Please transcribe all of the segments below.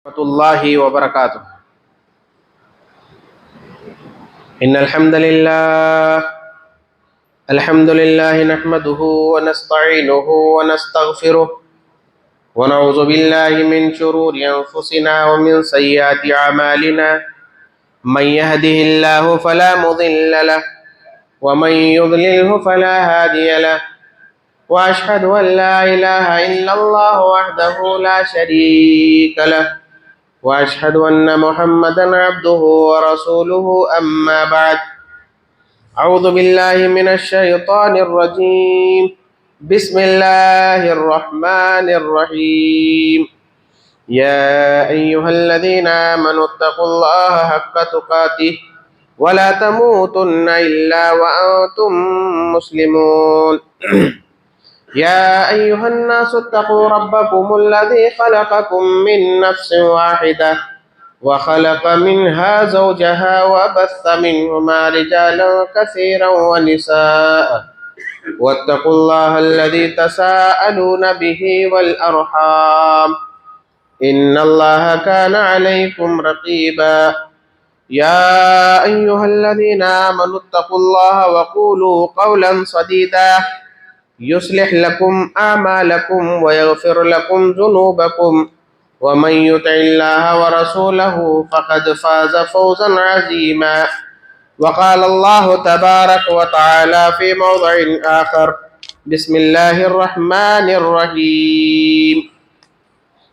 ورحمۃ اللہ وبرکاتہ۔ ان الحمد للہ نحمده ونستعینه ونستغفره ونعوذ باللہ من شرور انفسنا ومن سیئات اعمالنا من يهده الله فلا مضل له ومن يضلله فلا هادي له واشهد ان لا اله الا الله وحده لا شريك له واشهد ان محمدا عبده ورسوله اما بعد اعوذ بالله من الشيطان الرجيم بسم الله الرحمن الرحيم يا ايها الذين امنوا اتقوا الله حق تقاته ولا تموتن الا وانتم مسلمون يا أيها الناس اتقوا ربكم الذي خلقكم من نفس واحدة وخلق منها زوجها وبث منهما رجالا كثيرا ونساء واتقوا الله الذي تساءلون به والأرحام إن الله كان عليكم رقيبا يا أيها الذين آمنوا اتقوا الله وقولوا قولا سديدا يصلح لكم أعمالكم ويغفر لكم ذنوبكم ومن يطع الله ورسوله فقد فاز فوزا عظيما وقال الله تبارك وتعالى في موضع آخر بسم الله الرحمن الرحيم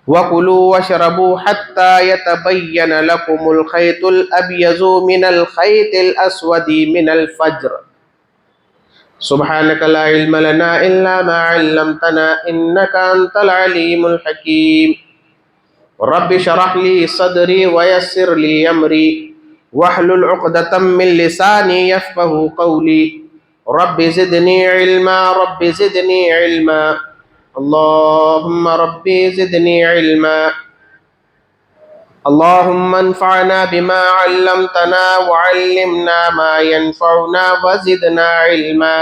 وكلوا واشربوا حتى يتبين لكم الخيط الأبيض من الخيط الأسود من الفجر سبحانك لا علم لنا إلا ما علمتنا إنك أنت العليم الحكيم رب اشرح لي صدري ويسر لي أمري واحلل عقدة من لساني يفقهوا قولي رب زدني علما رب زدني علما اللهم ربي زدني علما اللهم انفعنا بما علمتنا وعلمنا ما ينفعنا وزدنا علما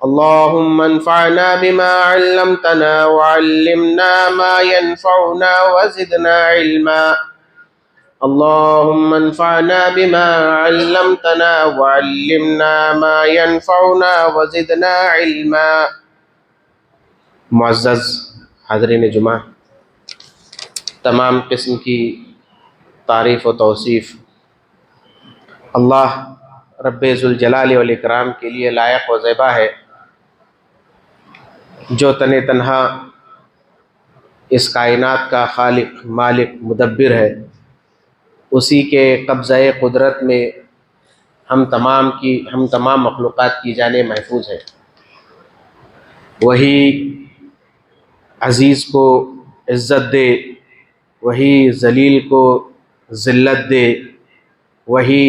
اللهم انفعنا بما علمتنا وعلمنا ما ينفعنا وزدنا علما اللهم انفعنا بما علمتنا وعلمنا ما ينفعنا وزدنا علما۔ معزز حاضرین جمعہ، تمام قسم کی تعریف و توصیف اللہ رب ذوالجلال والاکرام کے لیے لائق و زیبا ہے، جو تنہا اس کائنات کا خالق مالک مدبر ہے۔ اسی کے قبضہ قدرت میں ہم تمام مخلوقات کی جانیں محفوظ ہیں۔ وہی عزیز کو عزت دے، وہی ذلیل کو ذلت دے، وہی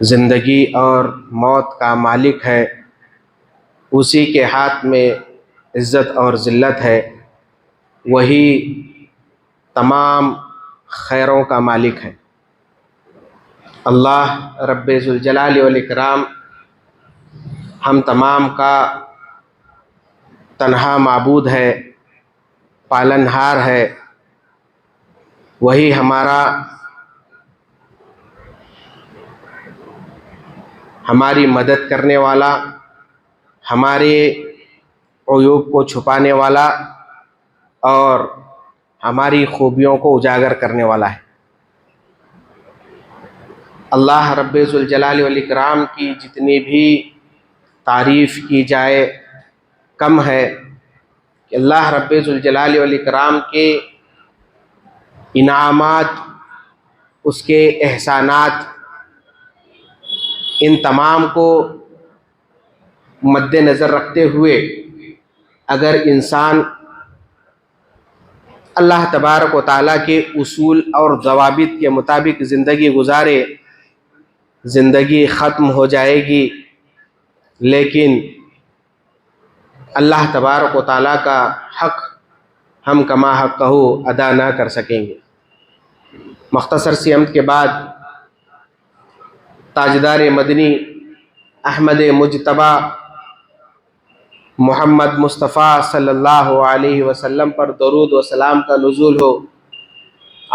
زندگی اور موت کا مالک ہے، اسی کے ہاتھ میں عزت اور ذلت ہے، وہی تمام خیروں کا مالک ہے۔ اللہ رب ذوالجلال والاکرام ہم تمام کا تنہا معبود ہے، پالنہار ہے، وہی ہماری مدد کرنے والا، ہمارے عیوب کو چھپانے والا اور ہماری خوبیوں کو اجاگر کرنے والا ہے۔ اللہ رب ذوالجلال والاکرام کی جتنی بھی تعریف کی جائے کم ہے، کہ اللہ رب ذوالجلال والاکرام کے انعامات، اس کے احسانات، ان تمام کو مد نظر رکھتے ہوئے اگر انسان اللہ تبارک و تعالیٰ کے اصول اور ضوابط کے مطابق زندگی گزارے، زندگی ختم ہو جائے گی، لیکن اللہ تبارک و تعالیٰ کا حق ہم کما حقہ ادا نہ کر سکیں گے۔ مختصر سی حمد کے بعد تاجدار مدنی احمد مجتبیٰ محمد مصطفیٰ صلی اللہ علیہ وسلم پر درود و سلام کا نزول ہو۔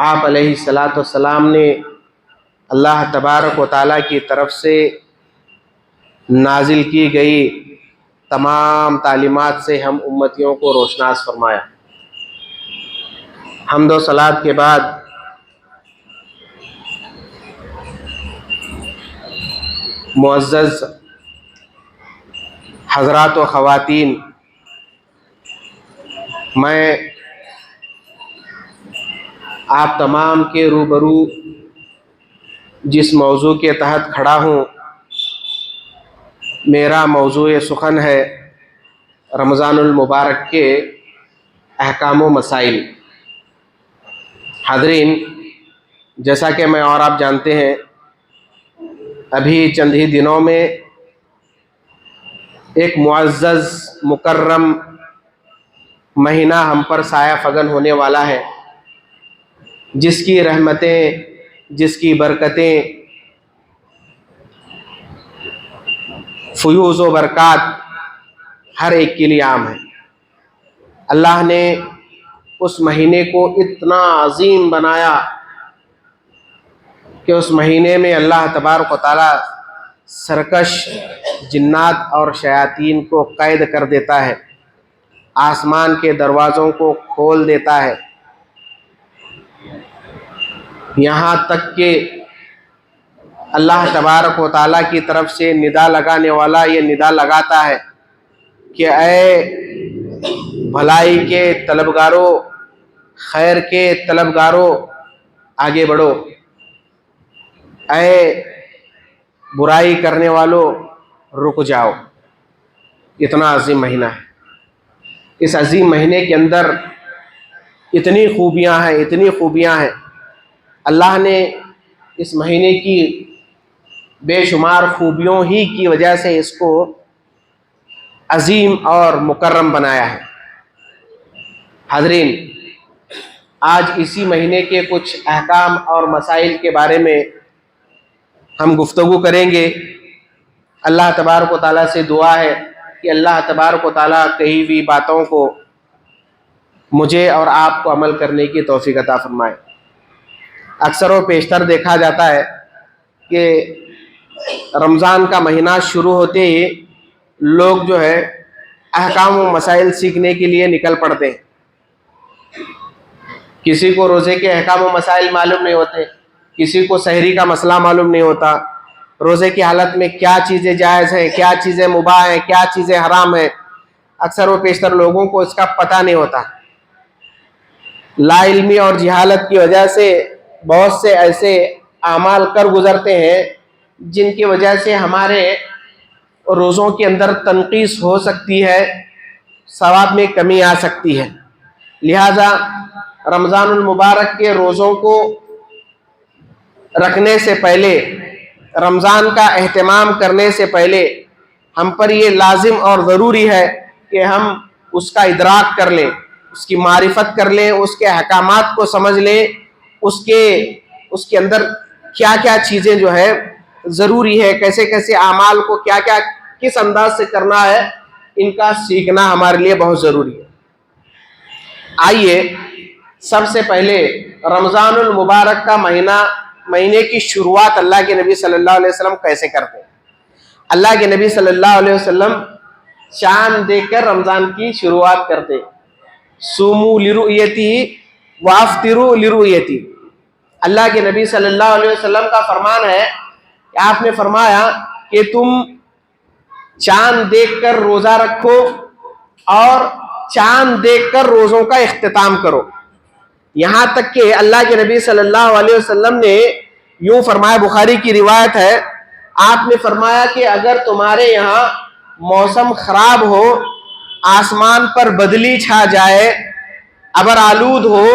آپ علیہ الصلاۃ والسلام نے اللہ تبارک و تعالیٰ کی طرف سے نازل کی گئی تمام تعلیمات سے ہم امتیوں کو روشناس فرمایا۔ حمد و صلات کے بعد معزز حضرات و خواتین، میں آپ تمام کے روبرو جس موضوع کے تحت کھڑا ہوں، میرا موضوع سخن ہے رمضان المبارک کے احکام و مسائل۔ حاضرین، جیسا کہ میں اور آپ جانتے ہیں، ابھی چند ہی دنوں میں ایک معزز مکرم مہینہ ہم پر سایہ فگن ہونے والا ہے، جس کی رحمتیں، جس کی برکتیں، فیوز و برکات ہر ایک کے لیے عام ہیں۔ اللہ نے اس مہینے کو اتنا عظیم بنایا کہ اس مہینے میں اللہ تبارک و تعالیٰ سرکش جنات اور شیاطین کو قید کر دیتا ہے، آسمان کے دروازوں کو کھول دیتا ہے، یہاں تک کہ اللہ تبارک و تعالیٰ کی طرف سے ندا لگانے والا یہ ندا لگاتا ہے کہ اے بھلائی کے طلبگاروں، خیر کے طلبگاروں، آگے بڑھو، اے برائی کرنے والوں، رک جاؤ۔ اتنا عظیم مہینہ ہے۔ اس عظیم مہینے کے اندر اتنی خوبیاں ہیں، اتنی خوبیاں ہیں۔ اللہ نے اس مہینے کی بے شمار خوبیوں ہی کی وجہ سے اس کو عظیم اور مکرم بنایا ہے۔ حاضرین، آج اسی مہینے کے کچھ احکام اور مسائل کے بارے میں ہم گفتگو کریں گے۔ اللہ تبارک و تعالیٰ سے دعا ہے کہ اللہ تبارک و تعالیٰ کہی ہوئی باتوں کو مجھے اور آپ کو عمل کرنے کی توفیق عطا فرمائے۔ اکثر و بیشتر دیکھا جاتا ہے کہ رمضان کا مہینہ شروع ہوتے ہی لوگ جو ہے احکام و مسائل سیکھنے کے لیے نکل پڑتے ہیں۔ کسی کو روزے کے احکام و مسائل معلوم نہیں ہوتے، کسی کو سحری کا مسئلہ معلوم نہیں ہوتا، روزے کی حالت میں کیا چیزیں جائز ہیں، کیا چیزیں مباح ہیں، کیا چیزیں حرام ہیں، اکثر و بیشتر لوگوں کو اس کا پتہ نہیں ہوتا۔ لا علمی اور جہالت کی وجہ سے بہت سے ایسے اعمال کر گزرتے ہیں جن کی وجہ سے ہمارے روزوں کے اندر تنقیص ہو سکتی ہے، ثواب میں کمی آ سکتی ہے۔ لہذا رمضان المبارک کے روزوں کو رکھنے سے پہلے، رمضان کا اہتمام کرنے سے پہلے ہم پر یہ لازم اور ضروری ہے کہ ہم اس کا ادراک کر لیں، اس کی معرفت کر لیں، اس کے احکامات کو سمجھ لیں، اس کے اندر کیا کیا چیزیں جو ہے ضروری ہے، کیسے کیسے اعمال کو کیا کیا کس انداز سے کرنا ہے، ان کا سیکھنا ہمارے لیے بہت ضروری ہے۔ آئیے سب سے پہلے رمضان المبارک کا مہینے کی شروعات اللہ کے نبی صلی اللہ علیہ وسلم کیسے کرتے ہیں۔ اللہ کے نبی صلی اللہ علیہ وسلم چاند دیکھ کر رمضان کی شروعات کرتے۔ صوموا لرؤیتی وافطروا لرؤیتی۔ اللہ کے نبی صلی اللہ علیہ وسلم کا فرمان ہے کہ آپ نے فرمایا کہ تم چاند دیکھ کر روزہ رکھو اور چاند دیکھ کر روزوں کا اختتام کرو۔ یہاں تک کہ اللہ کے نبی صلی اللہ علیہ وسلم نے یوں فرمایا، بخاری کی روایت ہے، آپ نے فرمایا کہ اگر تمہارے یہاں موسم خراب ہو، آسمان پر بدلی چھا جائے، ابر آلود ہو،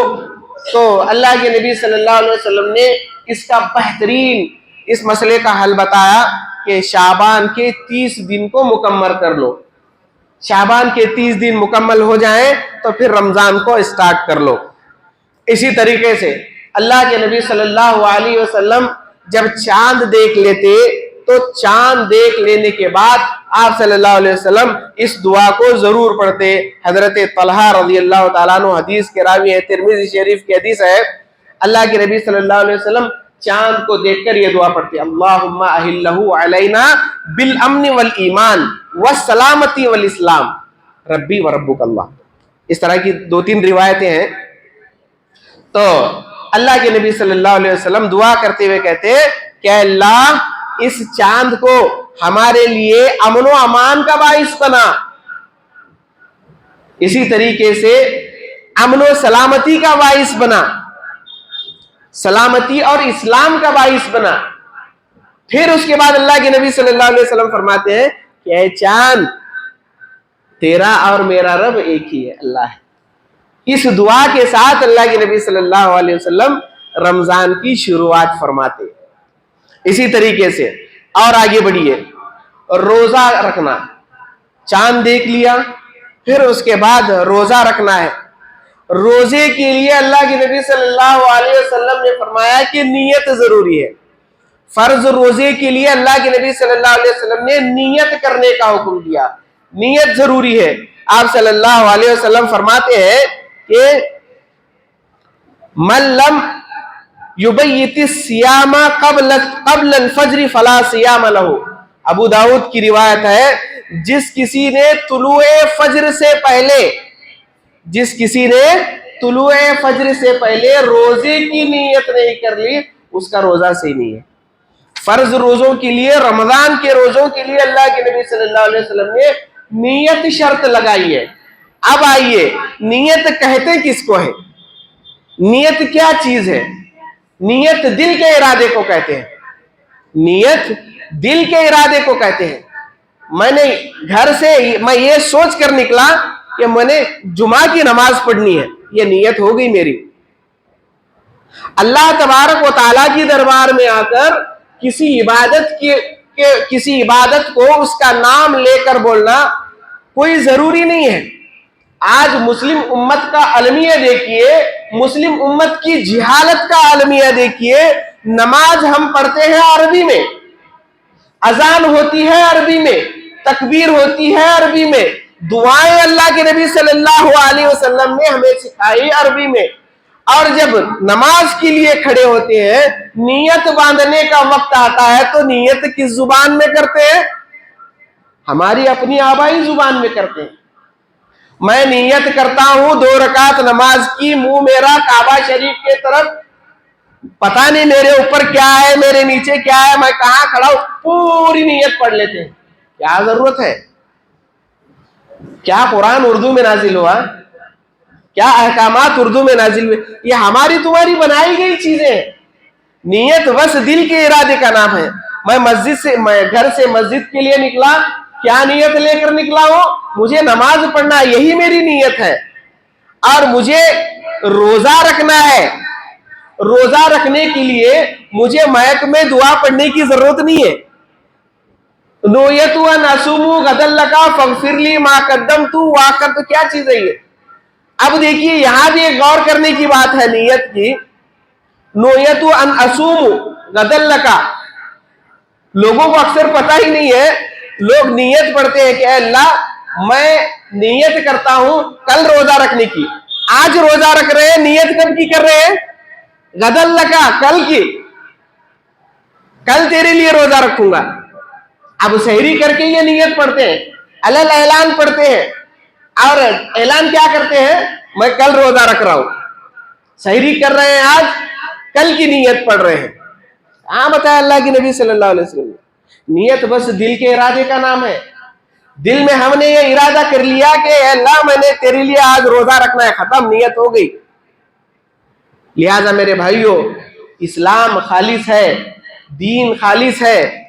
تو اللہ کے نبی صلی اللہ علیہ وسلم نے اس کا بہترین اس مسئلے کا حل بتایا کہ شعبان کے 30 دن کو مکمل کر لو۔ شعبان کے 30 دن مکمل ہو جائیں تو پھر رمضان کو اسٹارٹ کر لو۔ اسی طریقے سے اللہ کے نبی صلی اللہ علیہ وسلم جب چاند دیکھ لیتے تو چاند دیکھ لینے کے بعد آپ صلی اللہ علیہ وسلم اس دعا کو ضرور پڑھتے. حضرت طلحہ رضی اللہ تعالیٰ عنہ حدیث کے راوی ہیں, ترمذی شریف کی حدیث ہے, اللہ کے نبی صلی اللہ علیہ وسلم چاند کو دیکھ کر یہ دعا پڑھتے, اللہم اہلہ علینا بالامن والایمان والسلامتی والاسلام ربی وربک اللہ. اس طرح کی 2-3 روایتیں ہیں. تو اللہ کے نبی صلی اللہ علیہ وسلم دعا کرتے ہوئے کہتے کہ اللہ اس چاند کو ہمارے لیے امن و امان کا باعث بنا, اسی طریقے سے امن و سلامتی کا باعث بنا, سلامتی اور اسلام کا باعث بنا. پھر اس کے بعد اللہ کے نبی صلی اللہ علیہ وسلم فرماتے ہیں کہ اے چاند تیرا اور میرا رب ایک ہی ہے, اللہ ہے. اس دعا کے ساتھ اللہ کے نبی صلی اللہ علیہ وسلم رمضان کی شروعات فرماتے. اسی طریقے سے اور آگے بڑھیے, روزہ رکھنا, چاند دیکھ لیا پھر اس کے بعد روزہ رکھنا ہے. روزے کے لیے اللہ کے نبی صلی اللہ علیہ وسلم نے فرمایا کہ نیت ضروری ہے. فرض روزے کے لیے اللہ کے نبی صلی اللہ علیہ وسلم نے نیت کرنے کا حکم دیا, نیت ضروری ہے. آپ صلی اللہ علیہ وسلم فرماتے ہیں کہ من لم یبیت الصیام قبل الفجر فلا صیام لہ. ابو داؤد کی روایت ہے, جس کسی نے طلوع فجر سے پہلے روزے کی نیت نہیں کر لی اس کا روزہ صحیح نہیں ہے. فرض روزوں کے لیے, رمضان کے روزوں کے لیے اللہ کے نبی صلی اللہ علیہ وسلم نے نیت شرط لگائی ہے. اب آئیے, نیت کہتے کس کو ہے؟ نیت کیا چیز ہے؟ نیت دل کے ارادے کو کہتے ہیں. نیت دل کے ارادے کو کہتے ہیں. میں نے گھر سے میں یہ سوچ کر نکلا کہ میں نے جمعہ کی نماز پڑھنی ہے, یہ نیت ہو گئی میری. اللہ تبارک و تعالیٰ کی دربار میں آ کر کسی عبادت کو اس کا نام لے کر بولنا کوئی ضروری نہیں ہے. آج مسلم امت کا المیہ دیکھیے, مسلم امت کی جہالت کا المیہ دیکھیے. نماز ہم پڑھتے ہیں عربی میں, اذان ہوتی ہے عربی میں, تکبیر ہوتی ہے عربی میں, دعائیں اللہ کے نبی صلی اللہ علیہ وسلم نے ہمیں سکھائی عربی میں. اور جب نماز کے لیے کھڑے ہوتے ہیں, نیت باندھنے کا وقت آتا ہے تو نیت کس زبان میں کرتے ہیں؟ ہماری اپنی آبائی زبان میں کرتے ہیں. میں نیت کرتا ہوں 2 رکعت نماز کی, منہ میرا کعبہ شریف کے طرف, پتہ نہیں میرے اوپر کیا ہے, میرے نیچے کیا ہے, میں کہاں کھڑا ہوں, پوری نیت پڑھ لیتے ہیں. کیا ضرورت ہے؟ کیا قرآن اردو میں نازل ہوا؟ کیا احکامات اردو میں نازل ہوئے؟ یہ ہماری تمہاری بنائی گئی چیزیں ہیں. نیت بس دل کے ارادے کا نام ہے. میں گھر سے مسجد کے لیے نکلا, کیا نیت لے کر نکلا ہوں؟ مجھے نماز پڑھنا, یہی میری نیت ہے. اور مجھے روزہ رکھنا ہے. روزہ رکھنے کے لیے مجھے مائک میں دعا پڑھنے کی ضرورت نہیں ہے. نویت ان اصوم غدا لک فاغفر لی ما قدمت واخرت, کیا چیز ہے یہ؟ اب دیکھیے یہاں بھی ایک غور کرنے کی بات ہے نیت کی. نویت ان اصوم غدا لک, لوگوں کو اکثر پتہ ہی نہیں ہے. لوگ نیت پڑھتے ہیں کہ اے اللہ میں نیت کرتا ہوں کل روزہ رکھنے کی. آج روزہ رکھ رہے ہیں, نیت کب کی کر رہے ہیں؟ غدا لک, کل کی, کل تیرے لیے روزہ رکھوں گا. اب سحری کر کے یہ نیت پڑھتے ہیں, علل اعلان پڑھتے ہیں, اور اعلان کیا کرتے ہیں؟ میں کل روزہ رکھ رہا ہوں. سحری کر رہے ہیں آج, کل کی نیت پڑھ رہے ہیں. ہاں بتایا اللہ کے نبی صلی اللہ علیہ وسلم, نیت بس دل کے ارادے کا نام ہے. دل میں ہم نے یہ ارادہ کر لیا کہ اے اللہ میں نے تیرے لیے آج روزہ رکھنا ہے, ختم, نیت ہو گئی. لہذا میرے بھائیوں, اسلام خالص ہے, دین خالص ہے.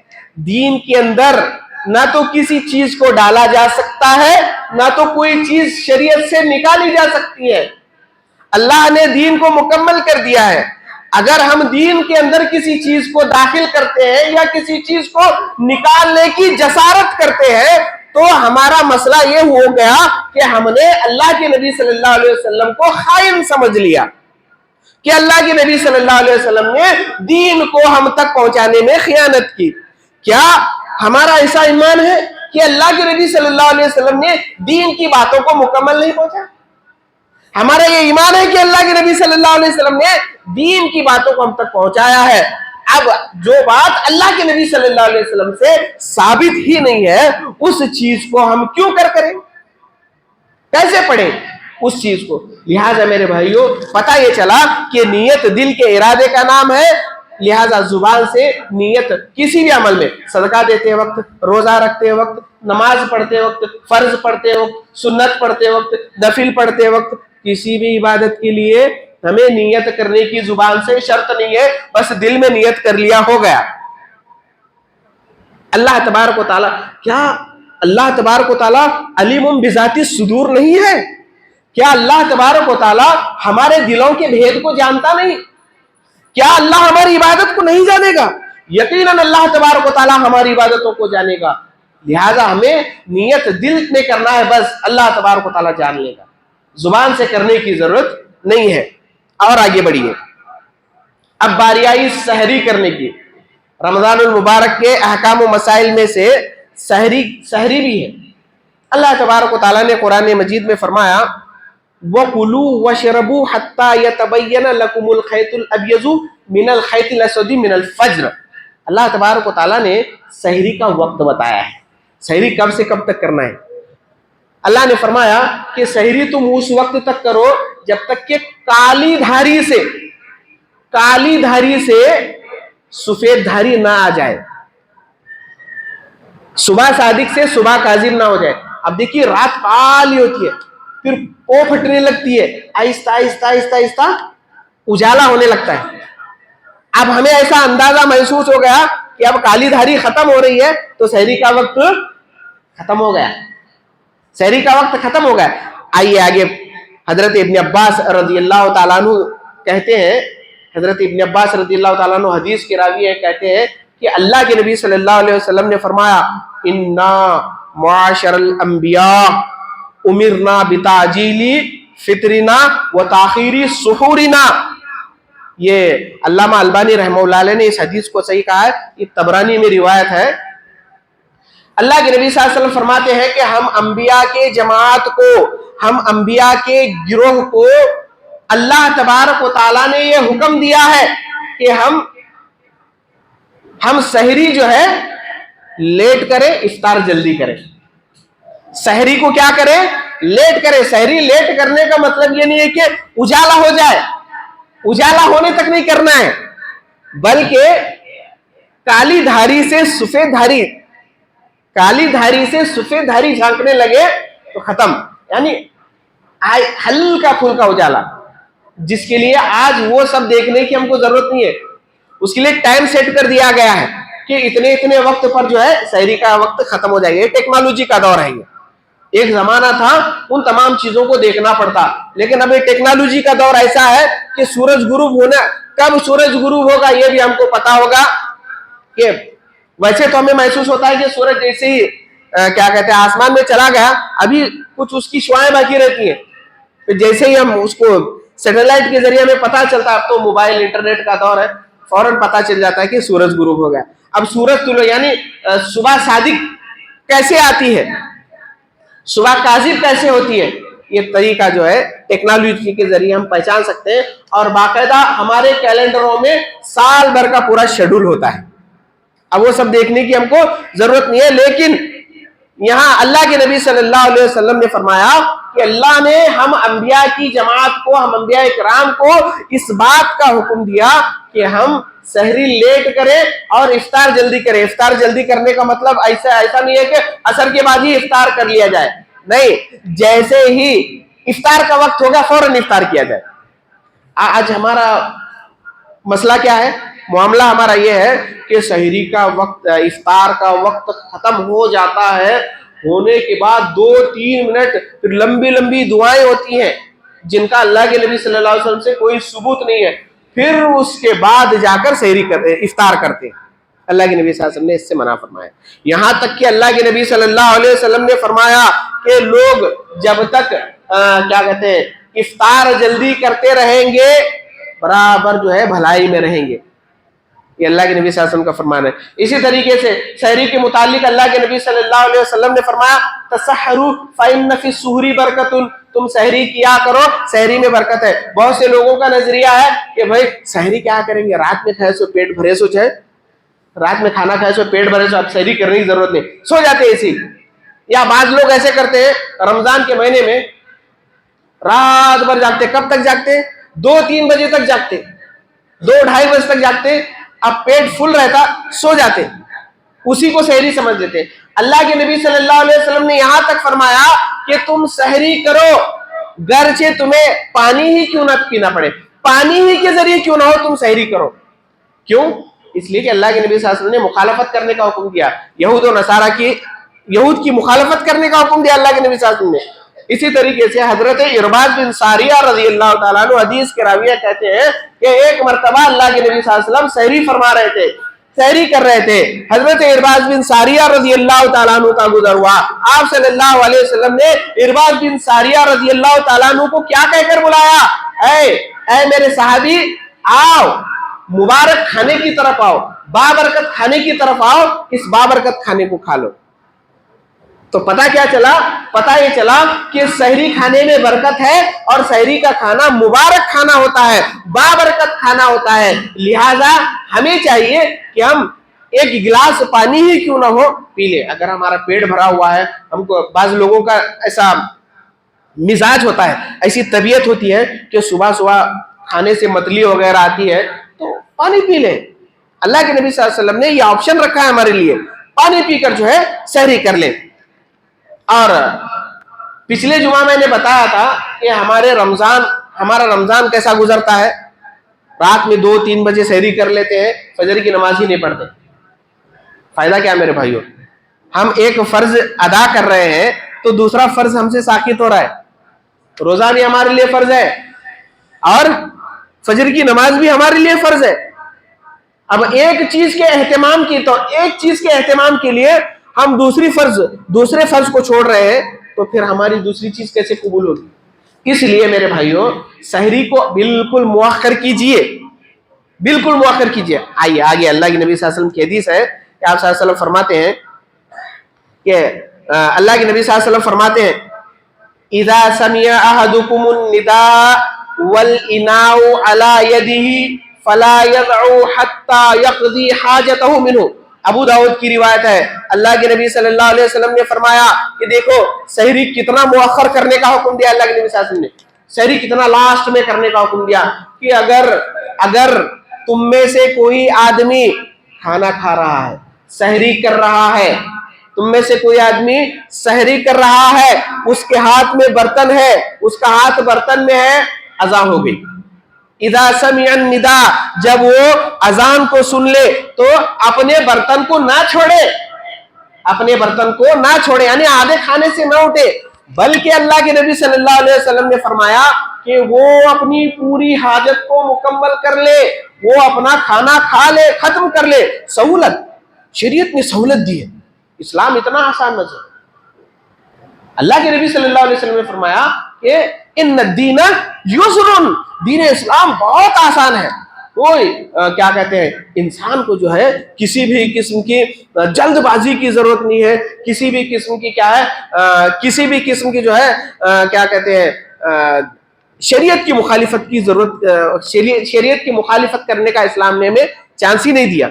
دین کے اندر نہ تو کسی چیز کو ڈالا جا سکتا ہے, نہ تو کوئی چیز شریعت سے نکالی جا سکتی ہے. اللہ نے دین کو مکمل کر دیا ہے. اگر ہم دین کے اندر کسی چیز کو داخل کرتے ہیں یا کسی چیز کو نکالنے کی جسارت کرتے ہیں تو ہمارا مسئلہ یہ ہو گیا کہ ہم نے اللہ کے نبی صلی اللہ علیہ وسلم کو خائن سمجھ لیا, کہ اللہ کے نبی صلی اللہ علیہ وسلم نے دین کو ہم تک پہنچانے میں خیانت کی. کیا ہمارا ایسا ایمان ہے کہ اللہ کے نبی صلی اللہ علیہ وسلم نے دین کی باتوں کو مکمل نہیں پہنچا؟ ہمارا یہ ایمان ہے کہ اللہ کے نبی صلی اللہ علیہ وسلم نے دین کی باتوں کو ہم تک پہنچایا ہے. اب جو بات اللہ کے نبی صلی اللہ علیہ وسلم سے ثابت ہی نہیں ہے اس چیز کو ہم کیوں کریں؟ کیسے پڑھیں اس چیز کو؟ لہٰذا میرے بھائیوں پتہ یہ چلا کہ نیت دل کے ارادے کا نام ہے. لہٰذا زبان سے نیت کسی بھی عمل میں، صدقہ دیتے وقت، روزہ رکھتے وقت، نماز پڑھتے وقت، فرض پڑھتے وقت، سنت پڑھتے وقت، نفل پڑھتے وقت، کسی بھی عبادت کے لیے ہمیں نیت کرنے کی زبان سے شرط نہیں ہے، بس دل میں نیت کر لیا ہو گیا. اللہ تبارک و تعالیٰ، کیا اللہ تبارک و تعالیٰ علیم بذات الصدور نہیں ہے؟ کیا اللہ تبارک و تعالیٰ ہمارے دلوں کے بھید کو جانتا نہیں؟ کیا اللہ ہماری عبادت کو نہیں جانے گا؟ یقیناً اللہ تبارک و تعالیٰ ہماری عبادتوں کو جانے گا. لہٰذا ہمیں نیت دل میں کرنا ہے، بس اللہ تبارک و تعالیٰ جان لے گا، زبان سے کرنے کی ضرورت نہیں ہے. اور آگے بڑھیے. اب باری آئی سحری کرنے کی. رمضان المبارک کے احکام و مسائل میں سے سحری بھی ہے. اللہ تبارک و تعالیٰ نے قرآن مجید میں فرمایا وَكُلُوا وَاشْرَبُوا حَتَّى يَتَبَيَّنَ لَكُمُ الْخَيْطُ الْأَبْيَضُ مِنَ الْخَيْطِ الْأَسْوَدِ مِنَ الْفَجْرِ. اللہ تبارک و تعالیٰ نے سحری کا وقت بتایا ہے. سحری کب سے کب تک کرنا ہے؟ اللہ نے فرمایا کہ سحری تم اس وقت تک کرو جب تک کہ کالی دھاری سے سفید دھاری نہ آ جائے، صبح صادق سے صبح کاذب نہ ہو جائے. اب دیکھیے رات کالی ہوتی ہے، پھر پو پھٹنے لگتی ہے، آہستہ آہستہ آہستہ آہستہ اجالا ہونے لگتا ہے. اب ہمیں ایسا اندازہ محسوس ہو گیا کہ اب کالی دھاری ختم ہو رہی ہے تو سحری کا وقت ختم ہو گیا. سحری کا وقت ختم ہو گیا. آئیے آگے. حضرت ابن عباس رضی اللہ تعالیٰ عنہ کہتے ہیں، حضرت ابن عباس رضی اللہ تعالیٰ عنہ حدیث کے راوی ہیں، کہتے ہیں کہ اللہ کے نبی صلی اللہ علیہ وسلم نے فرمایا انا معاشر الانبیاء امرنا بتعجیل فطرنا وتاخیر سحورنا. یہ علامہ البانی رحمہ اللہ علیہ نے اس حدیث کو صحیح کہا ہے، یہ طبرانی میں روایت ہے. اللہ کے نبی صلی اللہ علیہ وسلم فرماتے ہیں کہ ہم انبیاء کے جماعت کو، ہم انبیاء کے گروہ کو اللہ تبارک و تعالیٰ نے یہ حکم دیا ہے کہ ہم سحری جو ہے لیٹ کریں، افطار جلدی کریں. سحری کو کیا کریں؟ لیٹ کریں. سحری لیٹ کرنے کا مطلب یہ نہیں ہے کہ اجالا ہو جائے، اجالا ہونے تک نہیں کرنا ہے، بلکہ کالی دھاری سے سفید دھاری جھانکنے لگے تو ختم. یعنی ہلکا پھلکا اجالا، جس کے لیے آج وہ سب دیکھنے کی ہم کو ضرورت نہیں ہے. اس کے لیے ٹائم سیٹ کر دیا گیا ہے کہ اتنے وقت پر جو ہے سحری کا وقت ختم ہو جائے گا. یہ ٹیکنالوجی کا دور ہے. ایک زمانہ تھا ان تمام چیزوں کو دیکھنا پڑتا، لیکن اب یہ ٹیکنالوجی کا دور ایسا ہے کہ سورج غروب ہونا، کب سورج غروب ہوگا یہ بھی ہم کو پتا ہوگا. کہ ویسے تو ہمیں محسوس ہوتا ہے کہ سورج جیسے ہی کیا کہتے ہیں آسمان میں چلا گیا، ابھی کچھ اس کی شعاعیں باقی رہتی ہیں. جیسے ہی ہم اس کو سیٹلائٹ کے ذریعے ہمیں پتا چلتا ہے، اب تو موبائل انٹرنیٹ کا دور ہے، فوراً پتا چل جاتا ہے کہ سورج غروب ہو گیا. اب سورج طلوع یعنی صبح صادق کیسے آتی ہے، صبح کاذب کیسے ہوتی ہے، یہ طریقہ جو ہے ٹیکنالوجی کے ذریعے ہم پہچان سکتے ہیں. اور باقاعدہ ہمارے کیلنڈروں میں سال بھر کا پورا شیڈول ہوتا ہے. اب وہ سب دیکھنے کی ہم کو ضرورت نہیں ہے، لیکن یہاں اللہ کے نبی صلی اللہ علیہ وسلم نے فرمایا کہ اللہ نے ہم انبیاء کی جماعت کو، ہم انبیاء کرام کو اس بات کا حکم دیا کہ ہم سحری لیٹ کریں اور افطار جلدی کریں. افطار جلدی کرنے کا مطلب ایسا نہیں ہے کہ عصر کے بعد ہی افطار کر لیا جائے، نہیں، جیسے ہی افطار کا وقت ہوگا فوراً افطار کیا جائے. آج ہمارا مسئلہ کیا ہے؟ معاملہ ہمارا یہ ہے کہ سحری کا وقت، افطار کا وقت ختم ہو جاتا ہے، ہونے کے بعد 2-3 منٹ پھر لمبی لمبی دعائیں ہوتی ہیں جن کا اللہ کے نبی صلی اللہ علیہ وسلم سے کوئی ثبوت نہیں ہے، پھر اس کے بعد جا کر سحری کرتے، افطار کرتے. اللہ کے نبی صلی اللہ علیہ وسلم نے اس سے منع فرمایا. یہاں تک کہ اللہ کے نبی صلی اللہ علیہ وسلم نے فرمایا کہ لوگ جب تک کیا کہتے ہیں افطار جلدی کرتے رہیں گے برابر جو ہے بھلائی میں رہیں گے. یہ اللہ کے نبی صلی اللہ علیہ وسلم کا فرمان ہے. اسی طریقے سے سحری کے متعلق اللہ کے نبی صلی اللہ علیہ وسلم نے فرمایا تسحروا فإن فی السحور برکۃ، تم سحری کیا کرو، سحری میں برکت ہے. بہت سے لوگوں کا نظریہ ہے کہ بھائی سحری کیا کریں گے، رات میں کھائے سو پیٹ بھرے سو، چاہے رات میں کھانا کھائے سو پیٹ بھرے سو، اب سحری کرنے کی ضرورت نہیں، سو جاتے ایسی. یا بعض لوگ ایسے کرتے ہیں رمضان کے مہینے میں رات بھر جاگتے. کب تک جاگتے؟ 2-3 بجے تک جاگتے، 2-2:30 بجے تک جاگتے. اب پیٹ فل رہتا، سو جاتے، اسی کو سحری سمجھ لیتے. اللہ کے نبی صلی اللہ علیہ وسلم نے یہاں تک فرمایا کہ تم سحری کرو، گرچہ تمہیں پانی ہی کیوں نہ پینا پڑے، پانی ہی کے ذریعے کیوں نہ ہو، تم سحری کرو. کیوں؟ اس لیے کہ اللہ کے نبی صلی اللہ علیہ وسلم نے مخالفت کرنے کا حکم دیا، یہود و نصارہ کی، یہود کی مخالفت کرنے کا حکم دیا اللہ کے نبی صلی اللہ علیہ وسلم نے. اسی طریقے سے حضرت ارباض بن ساریہ رضی اللہ تعالیٰ عنہ حدیث کے راویہ کہتے ہیں کہ ایک مرتبہ اللہ کے نبی صلی اللہ علیہ وسلم سحری فرما رہے تھے، سحری کر رہے تھے. حضرت ارباض بن ساریہ رضی اللہ تعالیٰ عنہ کا گزر ہوا. آپ صلی اللہ علیہ وسلم نے ارباض بن ساریہ رضی اللہ تعالیٰ عنہ کو کیا کہہ کر بلایا؟ اے میرے صحابی، آؤ مبارک کھانے کی طرف آؤ، بابرکت کھانے کی طرف آؤ، اس بابرکت کھانے کو کھا لو. تو پتہ کیا چلا؟ پتہ یہ چلا کہ سحری کھانے میں برکت ہے، اور سحری کا کھانا مبارک کھانا ہوتا ہے، بابرکت کھانا ہوتا ہے. لہذا ہمیں چاہیے کہ ہم ایک گلاس پانی ہی کیوں نہ ہو پی لیں. اگر ہمارا پیٹ بھرا ہوا ہے، ہم کو بعض لوگوں کا ایسا مزاج ہوتا ہے، ایسی طبیعت ہوتی ہے کہ صبح صبح کھانے سے متلی وغیرہ آتی ہے تو پانی پی لیں. اللہ کے نبی صلی اللہ علیہ وسلم نے یہ آپشن رکھا ہے ہمارے لیے، پانی پی کر جو ہے سحری کر لیں. اور پچھلے جمعہ میں نے بتایا تھا کہ ہمارا رمضان کیسا گزرتا ہے. رات میں 2-3 بجے سحری کر لیتے ہیں، فجر کی نماز ہی نہیں پڑھتے. فائدہ کیا میرے بھائیوں؟ ہم ایک فرض ادا کر رہے ہیں تو دوسرا فرض ہم سے ساقط ہو رہا ہے. روزہ بھی ہمارے لیے فرض ہے اور فجر کی نماز بھی ہمارے لیے فرض ہے. اب ایک چیز کے اہتمام کے لیے ہم دوسرے فرض کو چھوڑ رہے ہیں، تو پھر ہماری دوسری چیز کیسے قبول ہوگی؟ اس لیے میرے بھائیوں سحری کو بالکل مؤخر کیجئے، بالکل مؤخر کیجئے. آئیے آگے اللہ کے نبی صلی اللہ علیہ وسلم کی حدیث ہے کہ آپ صلی اللہ علیہ وسلم فرماتے ہیں کہ اللہ کے نبی صلی اللہ علیہ وسلم فرماتے ہیں اذا سمع احدكم النداء والاناء على يده فلا يدعو حتى يقضي حاجته منه. ابو داؤد کی روایت ہے. اللہ کے نبی صلی اللہ علیہ وسلم نے فرمایا کہ دیکھو سحری کتنا مؤخر کرنے کا حکم دیا اللہ کے نبی صلی اللہ علیہ وسلم نے. سحری کتنا لاسٹ میں کرنے کا حکم دیا کہ اگر تم میں سے کوئی آدمی کھانا کھا رہا ہے، سحری کر رہا ہے، تم میں سے کوئی آدمی سحری کر رہا ہے، اس کے ہاتھ میں برتن ہے، اس کا ہاتھ برتن میں ہے، اذان ہو گئی. اذا سمع النداء، جب وہ اذان کو سن لے تو اپنے برتن کو نہ چھوڑے، اپنے برتن کو نہ چھوڑے، یعنی آدھے کھانے سے نہ اٹھے، بلکہ اللہ کے نبی صلی اللہ علیہ وسلم نے فرمایا کہ وہ اپنی پوری حاجت کو مکمل کر لے، وہ اپنا کھانا کھا لے، ختم کر لے. سہولت، شریعت نے سہولت دی ہے. اسلام اتنا آسان مذہب. اللہ کے نبی صلی اللہ علیہ وسلم نے فرمایا کہ ان الدین یسر، دین اسلام بہت آسان ہے. کوئی کیا کہتے ہیں، انسان کو جو ہے کسی بھی قسم کی جلد بازی کی ضرورت نہیں ہے، کسی بھی قسم کی کیا ہے، کسی بھی قسم کی جو ہے کیا کہتے ہیں شریعت کی مخالفت کی ضرورت، شریعت کی مخالفت کرنے کا اسلام نے ہمیں چانس ہی نہیں دیا.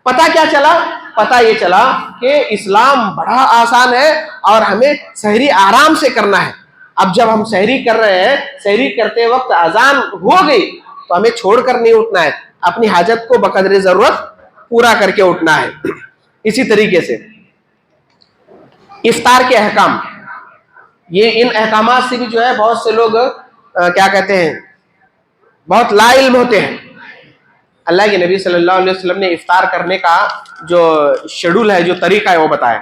پتہ کیا چلا؟ پتہ یہ چلا کہ اسلام بڑا آسان ہے اور ہمیں سحری آرام سے کرنا ہے. اب جب ہم سحری کر رہے ہیں، سحری کرتے وقت اذان ہو گئی تو ہمیں چھوڑ کر نہیں اٹھنا ہے، اپنی حاجت کو بقدر ضرورت پورا کر کے اٹھنا ہے. اسی طریقے سے افطار کے احکام، یہ ان احکامات سے بھی جو ہے بہت سے لوگ کیا کہتے ہیں بہت لا علم ہوتے ہیں. اللہ کے نبی صلی اللہ علیہ وسلم نے افطار کرنے کا جو شیڈول ہے، جو طریقہ ہے وہ بتایا.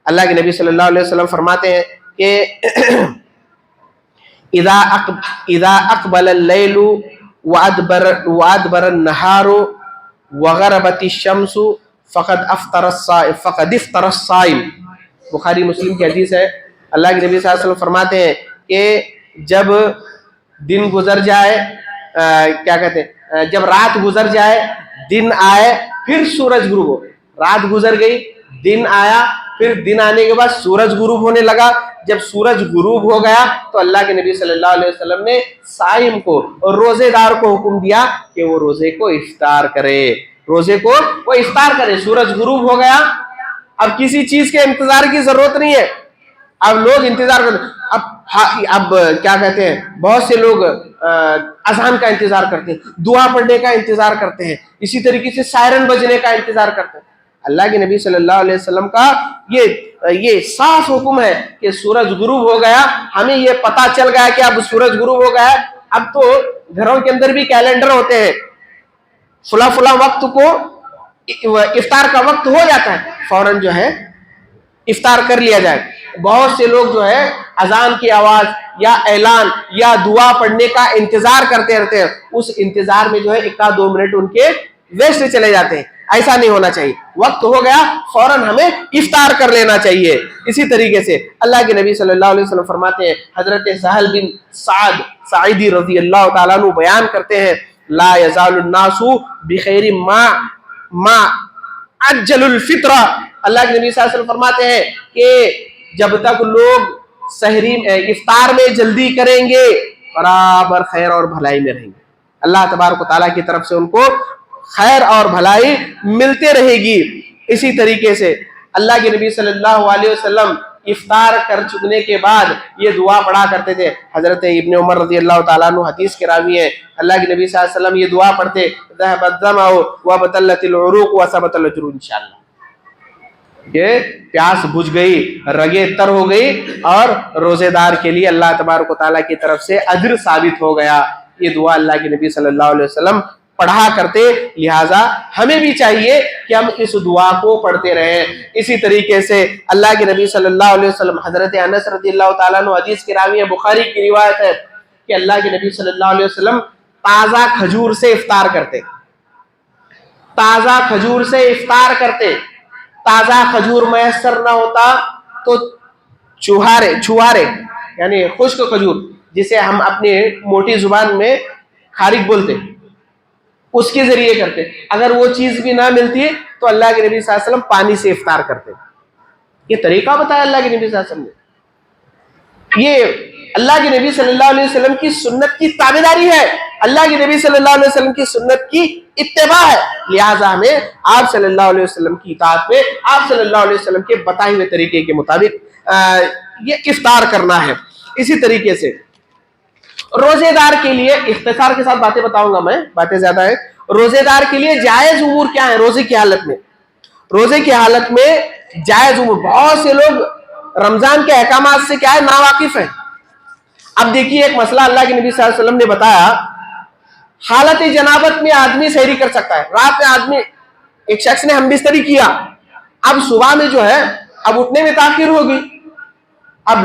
اللہ کے نبی صلی اللہ علیہ وسلم فرماتے ہیں کہ اذا اقبل اللیل وادبر النہار وغربت الشمس فقد افطر الصائم. بخاری مسلم کی حدیث ہے. اللہ کے نبی صلی اللہ علیہ وسلم فرماتے ہیں کہ جب دن گزر جائے، کیا کہتے ہیں، جب رات گزر جائے دن آئے پھر سورج غروب ہو. رات گزر گئی دن آیا پھر دن آنے کے بعد سورج غروب ہونے لگا. جب سورج غروب ہو گیا تو اللہ کے نبی صلی اللہ علیہ وسلم نے صائم کو اور روزے دار کو حکم دیا کہ وہ روزے کو افطار کرے. روزے کو وہ افطار کرے. سورج غروب ہو گیا, اب کسی چیز کے انتظار کی ضرورت نہیں ہے. اب لوگ انتظار کرتے, اب کیا کہتے ہیں, بہت سے لوگ اذان کا انتظار کرتے ہیں, دعا پڑھنے کا انتظار کرتے ہیں, اسی طریقے سے سائرن بجنے کا انتظار کرتے ہیں. اللہ کے نبی صلی اللہ علیہ وسلم کا یہ صاف حکم ہے کہ سورج غروب ہو گیا, ہمیں یہ پتا چل گیا کہ اب سورج غروب ہو گیا. اب تو گھروں کے اندر بھی کیلنڈر ہوتے ہیں, فلاں فلاں وقت کو افطار کا وقت ہو جاتا ہے, فوراً جو ہے افطار کر لیا جائے. بہت سے لوگ جو ہے اذان کی آواز یا اعلان یا دعا پڑھنے کا انتظار کرتے رہتے ہیں, اس انتظار میں جو ہے 1-2 منٹ ان کے ویسٹ چلے جاتے ہیں. ایسا نہیں ہونا چاہیے. وقت ہو گیا فوراً ہمیں افطار کر لینا چاہیے. اسی طریقے سے اللہ کے نبی صلی اللہ علیہ وسلم فرماتے ہیں, حضرت سہل بن سعد ساعدی رضی اللہ تعالیٰ عنہ بیان کرتے ہیں, لا یزال الناس بخیر ما عجل الفطرہ. اللہ کے نبی صلی اللہ علیہ وسلم فرماتے ہیں کہ جب تک لوگ سحری افطار میں جلدی کریں گے برابر خیر اور بھلائی میں رہیں گے. اللہ تبارک و تعالیٰ کی طرف سے ان کو خیر اور بھلائی ملتے رہے گی. اسی طریقے سے اللہ کے نبی صلی اللہ علیہ وسلم افطار کر چکنے کے بعد یہ دعا پڑھا کرتے تھے. حضرت ابن عمر رضی اللہ تعالیٰ عنہ حدیث کے راوی ہیں, اللہ کے نبی صلی اللہ علیہ وسلم یہ دعا پڑھتے, ذهب الظمأ وابتلت العروق وثبت الاجر انشاءاللہ, کہ پیاس بجھ گئی, رگیں تر ہو گئی اور روزے دار کے لیے اللہ تبارک و تعالیٰ کی طرف سے اجر ثابت ہو گیا. یہ دعا اللہ کے نبی صلی اللہ علیہ وسلم پڑھا کرتے, لہٰذا ہمیں بھی چاہیے کہ ہم اس دعا کو پڑھتے رہیں. اسی طریقے سے اللہ کے نبی صلی اللہ علیہ وسلم, حضرت انس رضی اللہ تعالیٰ عنہ حدیث کی راوی ہے, بخاری کی روایت ہے کہ اللہ کے نبی صلی اللہ علیہ وسلم تازہ کھجور سے افطار کرتے. تازہ کھجور سے افطار کرتے. تازہ کھجور میسر نہ ہوتا تو چھوارے یعنی خشک کھجور, جسے ہم اپنی موٹی زبان میں خارق بولتے, اس کے ذریعے کرتے. اگر وہ چیز بھی نہ ملتی تو اللہ کے نبی صلی اللہ علیہ وسلم پانی سے افطار کرتے. یہ طریقہ بتایا اللہ کے نبی صلی اللہ علیہ وسلم نے. یہ اللہ کے نبی صلی اللہ علیہ وسلم کی سنت کی تابعداری ہے, اللہ کے نبی صلی اللہ علیہ وسلم کی سنت کی اتباع ہے. لہٰذا ہمیں آپ صلی اللہ علیہ وسلم کی اطاعت میں آپ صلی اللہ علیہ وسلم کے بتائے ہوئے طریقے کے مطابق یہ افطار کرنا ہے. اسی طریقے سے روزے دار کے لیے, اختصار کے ساتھ باتیں بتاؤں گا میں, باتیں زیادہ ہیں. روزے دار کے لیے جائز امور کیا ہیں روزے کی حالت میں؟ روزے کی حالت میں جائز امور, بہت سے لوگ رمضان کے احکامات سے کیا ہے ناواقف ہیں. اب دیکھیے ایک مسئلہ اللہ کے نبی صلی اللہ علیہ وسلم نے بتایا, حالت جنابت میں آدمی سحری کر سکتا ہے. رات میں آدمی, ایک شخص نے ہم بستری کیا, اب صبح میں جو ہے اب اٹھنے میں تاخیر ہوگی. اب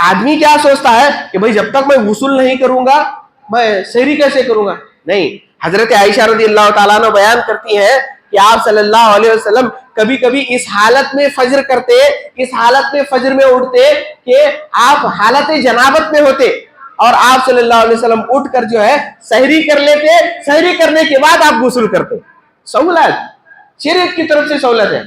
آدمی کیا سوچتا ہے کہ بھائی جب تک میں غسل نہیں کروں گا میں سحری کیسے کروں گا؟ نہیں, حضرت عائشہ رضی اللہ تعالیٰ عنہ بیان کرتی ہیں کہ آپ صلی اللہ علیہ وسلم کبھی کبھی اس حالت میں فجر کرتے, اس حالت میں فجر میں اٹھتے کہ آپ حالت جنابت میں ہوتے, اور آپ صلی اللہ علیہ وسلم اٹھ کر جو ہے سحری کر لیتے. سحری کرنے کے بعد آپ غسل کرتے. سہولت, شریعت کی طرف سے سہولت ہے.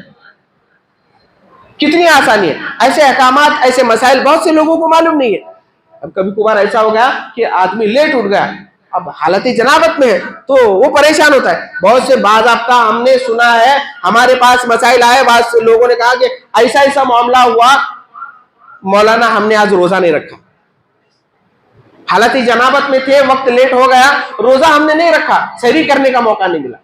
کتنی آسانی ہے. ایسے احکامات, ایسے مسائل بہت سے لوگوں کو معلوم نہیں ہے. اب کبھی کبھار ایسا ہو گیا کہ آدمی لیٹ اٹھ گیا, اب حالت جنابت میں ہے تو وہ پریشان ہوتا ہے. بہت سے بعض آپ کا ہم نے سنا ہے, ہمارے پاس مسائل آئے, بعض سے لوگوں نے کہا کہ ایسا ایسا معاملہ ہوا مولانا ہم نے آج روزہ نہیں رکھا, حالت جنابت میں تھے, وقت لیٹ ہو گیا, روزہ ہم نے نہیں رکھا, سحری کرنے کا موقع نہیں ملا.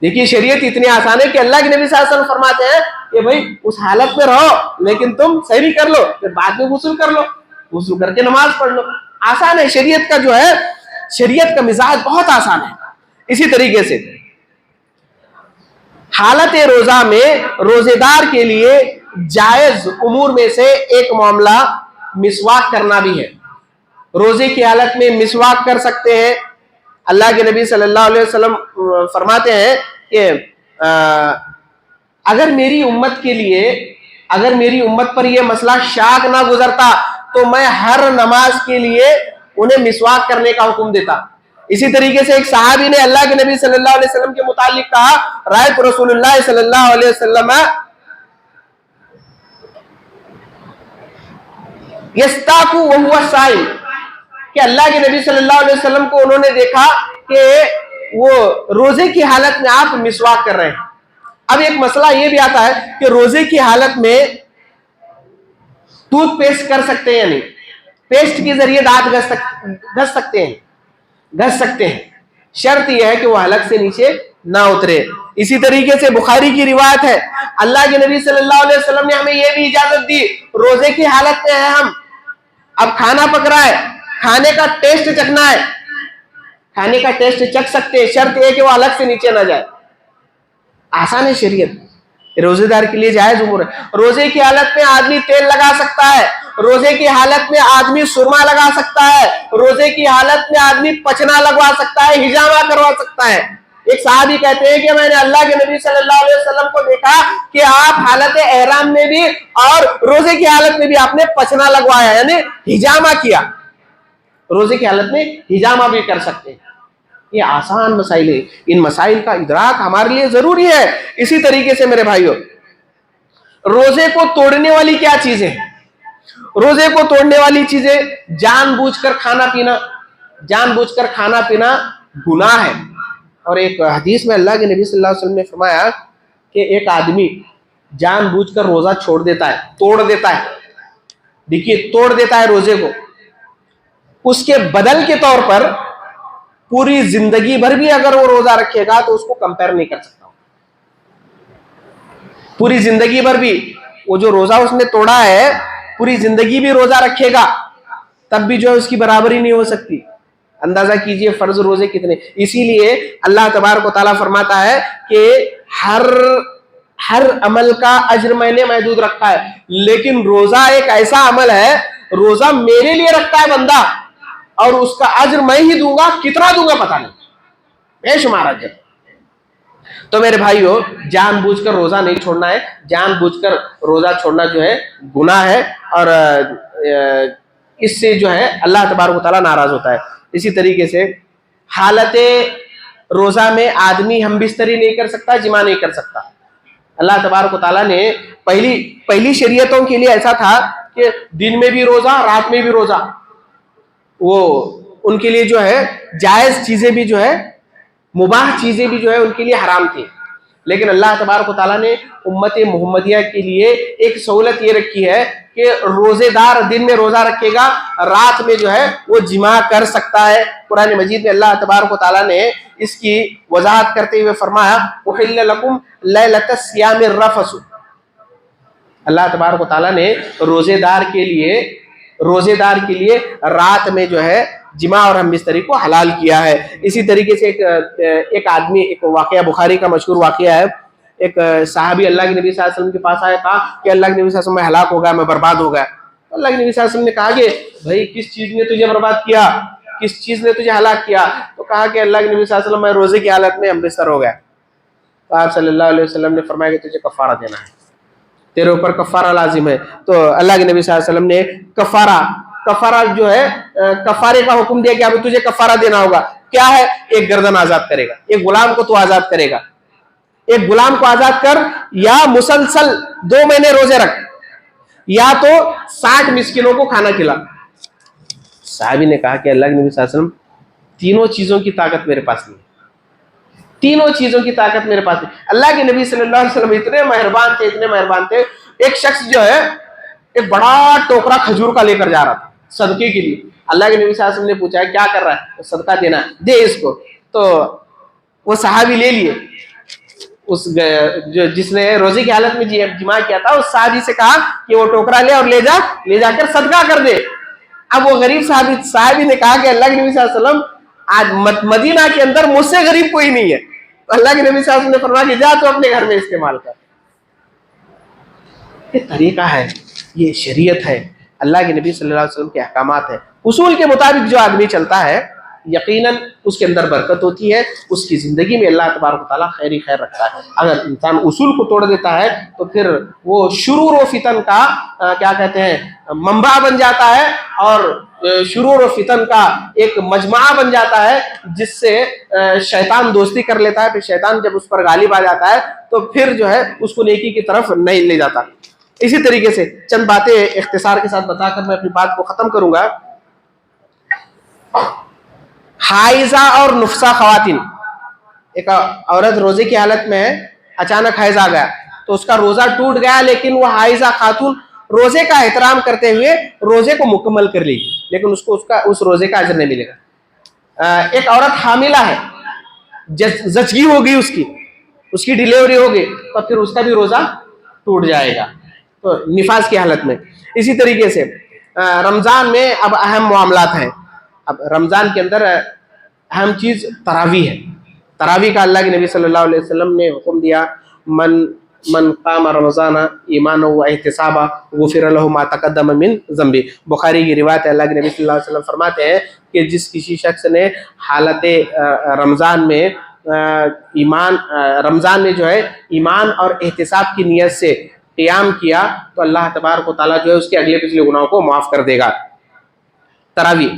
دیکھیے شریعت اتنی آسان ہے کہ اللہ کے نبی صلی اللہ علیہ وسلم فرماتے ہیں کہ بھائی اس حالت میں رہو لیکن تم سحری کر لو, پھر بعد میں غسل کر لو, غسل کر کے نماز پڑھ لو. آسان ہے شریعت کا جو ہے, شریعت کا مزاج بہت آسان ہے. اسی طریقے سے حالت روزہ میں روزے دار کے لیے جائز امور میں سے ایک معاملہ مسواک کرنا بھی ہے. روزے کی حالت میں مسواک کر سکتے ہیں. اللہ کے نبی صلی اللہ علیہ وسلم فرماتے ہیں کہ اگر میری امت کے لیے, اگر میری امت پر یہ مسئلہ شاق نہ گزرتا تو میں ہر نماز کے لیے انہیں مسواک کرنے کا حکم دیتا. اسی طریقے سے ایک صحابی نے اللہ کے نبی صلی اللہ علیہ وسلم کے متعلق کہا رأیت رسول اللہ صلی اللہ علیہ وسلم یستاکو وہو صائم، کہ اللہ کے نبی صلی اللہ علیہ وسلم کو انہوں نے دیکھا کہ وہ روزے کی حالت میں آپ مسواک کر رہے ہیں۔ اب ایک مسئلہ یہ بھی آتا ہے کہ روزے کی حالت میں ٹوتھ پیسٹ کر سکتے ہیں یا نہیں، پیسٹ کے ذریعے دانت گھس سکتے ہیں، شرط یہ ہے کہ وہ حلق سے نیچے نہ اترے۔ اسی طریقے سے بخاری کی روایت ہے، اللہ کے نبی صلی اللہ علیہ وسلم نے ہمیں یہ بھی اجازت دی، روزے کی حالت میں ہے ہم، اب کھانا پک رہا ہے، کھانے کا ٹیسٹ چکھنا ہے، کھانے کا ٹیسٹ چکھ سکتے ہیں، شرط یہ کہ وہ حلق سے نیچے نہ جائے۔ آسان ہے شریعت، روزے دار کے لیے جائز امور ہے۔ روزے کی حالت میں آدمی تیل لگا سکتا ہے، روزے کی حالت میں آدمی سرما لگا سکتا ہے، روزے کی حالت میں آدمی پچنا لگوا سکتا ہے، ہجامہ کروا سکتا ہے۔ ایک صحابی کہتے ہیں کہ میں نے اللہ کے نبی صلی اللہ علیہ وسلم کو دیکھا کہ آپ حالت احرام میں بھی اور روزے کی حالت میں بھی آپ نے پچنا لگوایا، یعنی ہجامہ کیا۔ روزے کی حالت میں ہجامہ بھی کر سکتے ہیں۔ یہ آسان مسائل ہیں، ان مسائل کا ادراک ہمارے لیے ضروری ہے۔ اسی طریقے سے میرے بھائیوں، روزے کو توڑنے والی کیا چیزیں ہیں؟ روزے کو توڑنے والی چیزیں جان بوجھ کر کھانا پینا گناہ ہے۔ اور ایک حدیث میں اللہ کے نبی صلی اللہ علیہ وسلم نے فرمایا کہ ایک آدمی جان بوجھ کر روزہ چھوڑ دیتا ہے، توڑ دیتا ہے، دیکھیے توڑ دیتا ہے روزے کو، اس کے بدل کے طور پر پوری زندگی بھر بھی اگر وہ روزہ رکھے گا تو اس کو کمپیر نہیں کر سکتا۔ پوری زندگی بھر بھی وہ جو روزہ اس نے توڑا ہے، پوری زندگی بھی روزہ رکھے گا تب بھی جو ہے اس کی برابری نہیں ہو سکتی۔ اندازہ کیجئے فرض روزے کتنے۔ اسی لیے اللہ تبارک و تعالیٰ فرماتا ہے کہ ہر عمل کا اجر میں نے محدود رکھا ہے، لیکن روزہ ایک ایسا عمل ہے، روزہ میرے لیے رکھتا ہے بندہ، اور اس کا اجر میں ہی دوں گا، کتنا دوں گا پتہ نہیں، بے شمار اجر۔ تو میرے بھائیو، جان بوجھ کر روزہ نہیں چھوڑنا ہے، جان بوجھ کر روزہ چھوڑنا جو ہے گناہ ہے، اور اس سے جو ہے اللہ تبارک و تعالیٰ ناراض ہوتا ہے۔ اسی طریقے سے حالت روزہ میں آدمی ہم بستری نہیں کر سکتا، جماع نہیں کر سکتا۔ اللہ تبارک و تعالیٰ نے پہلی شریعتوں کے لیے ایسا تھا کہ دن میں بھی روزہ، رات میں بھی روزہ، وہ ان کے لیے جو ہے جائز چیزیں بھی جو ہے، مباح چیزیں بھی جو ہے ان کے لیے حرام تھی۔ لیکن اللہ تبارک و تعالیٰ نے امت محمدیہ کے لیے ایک سہولت یہ رکھی ہے کہ روزے دار دن میں روزہ رکھے گا، رات میں جو ہے وہ جماع کر سکتا ہے۔ قرآن مجید میں اللہ تبارک و تعالیٰ نے اس کی وضاحت کرتے ہوئے فرمایا احل لکم لیلۃ الصیام الرفث۔ اللہ تبارک و تعالیٰ نے روزے دار کے لیے رات میں جو ہے جماع اور ہم بستری کو حلال کیا ہے۔ اسی طریقے سے ایک آدمی، ایک واقعہ بخاری کا مشہور واقعہ ہے، ایک صحابی اللہ کے نبی صلی اللہ علیہ وسلم کے پاس آیا، کہا کہ اللہ کے نبی صلی اللہ علیہ وسلم میں ہلاک ہو گیا، میں برباد ہو گیا۔ اللہ کے نبی صلی اللہ علیہ وسلم نے کہا کہ بھائی کس چیز نے تجھے برباد کیا، کس چیز نے تجھے ہلاک کیا؟ تو کہا کہ اللہ کے نبی صلی اللہ علیہ وسلم میں روزے کی حالت میں ہم بستر ہو گیا۔ تو آپ صلی اللہ علیہ وسلم نے فرمایا کہ تجھے کفارہ دینا ہے، تیرے اوپر کفارہ لازم ہے۔ تو اللہ کے نبی صلی اللہ علیہ وسلم نے کفارہ جو ہے، کفارے کا حکم دیا کہ اب تجھے کفارہ دینا ہوگا۔ کیا ہے؟ ایک گردن آزاد کرے گا، ایک غلام کو تو آزاد کرے گا، ایک غلام کو آزاد کر، یا مسلسل 2 مہینے روزے رکھ، یا تو 60 مسکینوں کو کھانا کھلا۔ صحابی نے کہا کہ اللہ کے نبی صلی اللہ علیہ وسلم تینوں چیزوں کی طاقت میرے پاس نہیں، تینوں چیزوں کی طاقت میرے پاس نہیں۔ اللہ کے نبی صلی اللہ علیہ وسلم اتنے مہربان تھے۔ ایک شخص جو ہے ایک بڑا ٹوکرا کھجور کا لے کر جا رہا تھا صدقے کے لیے۔ اللہ کے نبی صلی اللہ علیہ وسلم نے پوچھا کیا کر رہا ہے؟ صدقہ دینا ہے، دے اس کو۔ تو وہ صحابی لے لیے، جس نے روزے کی حالت میں جماع کیا تھا، اس صحابی سے کہا کہ وہ ٹوکرا لے اور لے جا کر صدقہ کر دے۔ اب وہ غریب صحابی نے کہا کہ اللہ کے نبی صلی اللہ علیہ وسلم آج مدینہ کے اندر مجھ سے غریب کوئی نہیں ہے۔ تو اللہ کے نبی صلی اللہ علیہ وسلم نے فرمایا کہ جا تو اپنے گھر میں استعمال کر۔ یہ طریقہ ہے، یہ شریعت ہے، اللہ کے نبی صلی اللہ علیہ وسلم کے احکامات ہیں۔ اصول کے مطابق جو آدمی چلتا ہے یقیناً اس کے اندر برکت ہوتی ہے، اس کی زندگی میں اللہ تبارک و تعالیٰ خیر ہی خیر رکھتا ہے۔ اگر انسان اصول کو توڑ دیتا ہے تو پھر وہ شرور و فتن کا کیا کہتے ہیں منبع بن جاتا ہے، اور شرور و فتن کا ایک مجمع بن جاتا ہے جس سے شیطان دوستی کر لیتا ہے. پھر شیطان جب اس پر غالب آ جاتا ہے تو پھر جو ہے اس کو نیکی کی طرف نہیں لے جاتا. اسی طریقے سے چند باتیں اختصار کے ساتھ بتا کر میں اپنی بات کو ختم کروں گا. حائضہ اور نفسا خواتین، ایک عورت روزے کی حالت میں ہے، اچانک حیض آ گیا تو اس کا روزہ ٹوٹ گیا، لیکن وہ حائضہ خاتون روزے کا احترام کرتے ہوئے روزے کو مکمل کر لی، لیکن اس کو اس روزے کا اجر نہیں ملے گا. ایک عورت حاملہ ہے، زچگی ہوگی، اس کی ڈیلیوری ہوگی، تو پھر اس کا بھی روزہ ٹوٹ جائے گا تو نفاس کی حالت میں. اسی طریقے سے رمضان میں اب اہم معاملات ہیں. اب رمضان کے اندر اہم چیز تراویح ہے. تراویح کا اللہ کے نبی صلی اللہ علیہ وسلم نے حکم دیا، من قام رمضان ایمانا و احتسابا غفر له ما تقدم من ذنبه. بخاری کی روایت ہے، اللہ کے نبی صلی اللہ علیہ وسلم فرماتے ہیں کہ جس کسی شخص نے حالت رمضان میں رمضان میں جو ہے ایمان اور احتساب کی نیت سے قیام کیا تو اللہ تبارک و تعالیٰ جو ہے اس کے اگلے پچھلے گناہوں کو معاف کر دے گا. تراویح،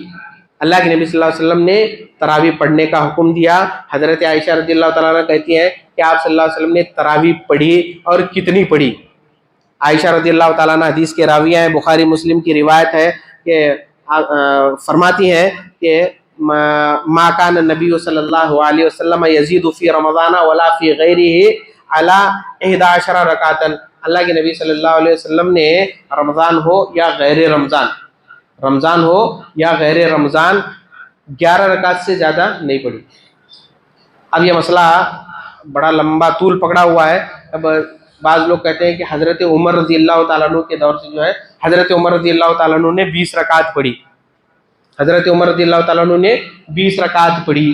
اللہ کے نبی صلی اللہ علیہ وسلم نے تراویح پڑھنے کا حکم دیا. حضرت عائشہ رضی اللہ تعالیٰ عنہ کہتی ہیں کہ آپ صلی اللہ علیہ وسلم نے تراویح پڑھی اور کتنی پڑھی. عائشہ رضی اللہ تعالیٰ عنہ حدیث کے راویہ ہیں، بخاری مسلم کی روایت ہے کہ فرماتی ہیں کہ ما کان النبی صلی اللہ علیہ وسلم یزید فی رمضان ولا فی غیرہ علی 11 رکعتا. اللہ کے نبی صلی اللہ علیہ وسلم نے رمضان ہو یا غیر رمضان 11 رکعت سے زیادہ نہیں پڑھی. اب یہ مسئلہ بڑا لمبا طول پکڑا ہوا ہے. اب بعض لوگ کہتے ہیں کہ حضرت عمر رضی اللہ تعالیٰ عنہ کے دور سے جو ہے حضرت عمر رضی اللہ تعالیٰ عنہ نے 20 رکعت پڑھی. حضرت عمر رضی اللہ تعالیٰ عنہ نے 20 رکعت پڑھی.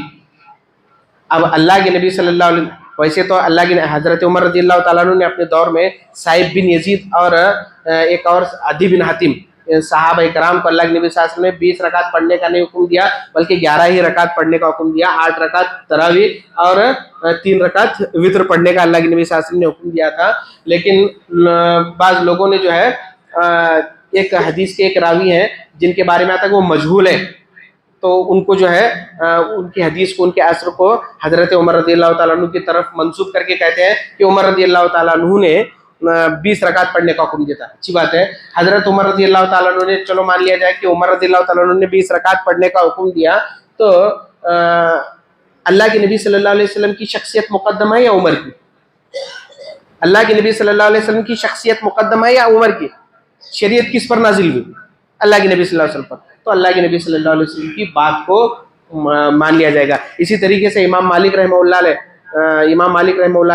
اب اللہ کے نبی صلی اللہ علیہ وسلم، ویسے تو اللہ کے حضرت عمر رضی اللہ تعالیٰ عنہ نے اپنے دور میں صائب بن یزید اور ایک اور عدی بن حاتم صحابہ کرام کو اللہ کے نبی صلی اللہ علیہ وسلم نے 20 رکعت پڑھنے کا نہیں حکم دیا، بلکہ 11 ہی رکعت پڑھنے کا حکم دیا. 8 رکعت تراویح اور 3 رکعت وطر پڑھنے کا اللہ کے نبی صلی اللہ علیہ وسلم نے حکم دیا تھا. لیکن بعض لوگوں نے جو ہے ایک حدیث کے ایک راوی ہیں جن کے بارے میں آتا ہے کہ وہ مجہول ہے، تو ان کو جو ہے ان کی حدیث کو، ان کے اثر کو حضرت عمر رضی اللہ تعالیٰ عنہ کی طرف منسوب کر کے کہتے ہیں کہ عمر رضی اللہ تعالیٰ عنہ نے 20 رکعت پڑھنے کا حکم دیا تھا. اچھی بات ہے، حضرت عمر رضی اللہ تعالیٰ عنہ نے، چلو مان لیا جائے کہ عمر رضی اللہ تعالیٰ عنہ نے 20 رکعت پڑھنے کا حکم دیا، تو اللہ کے نبی صلی اللہ علیہ وسلم کی شخصیت مقدم ہے یا عمر کی؟ اللہ کے نبی صلی اللہ علیہ وسلم کی شخصیت مقدم ہے یا عمر کی؟ شریعت کس پر نازل ہوئی؟ اللہ کے نبی صلی اللہ علیہ وسلم پر. تو اللہ کے نبی صلی اللہ علیہ وسلم کی بات کو مان لیا جائے گا. اسی طریقے سے امام مالک رحمہ اللہ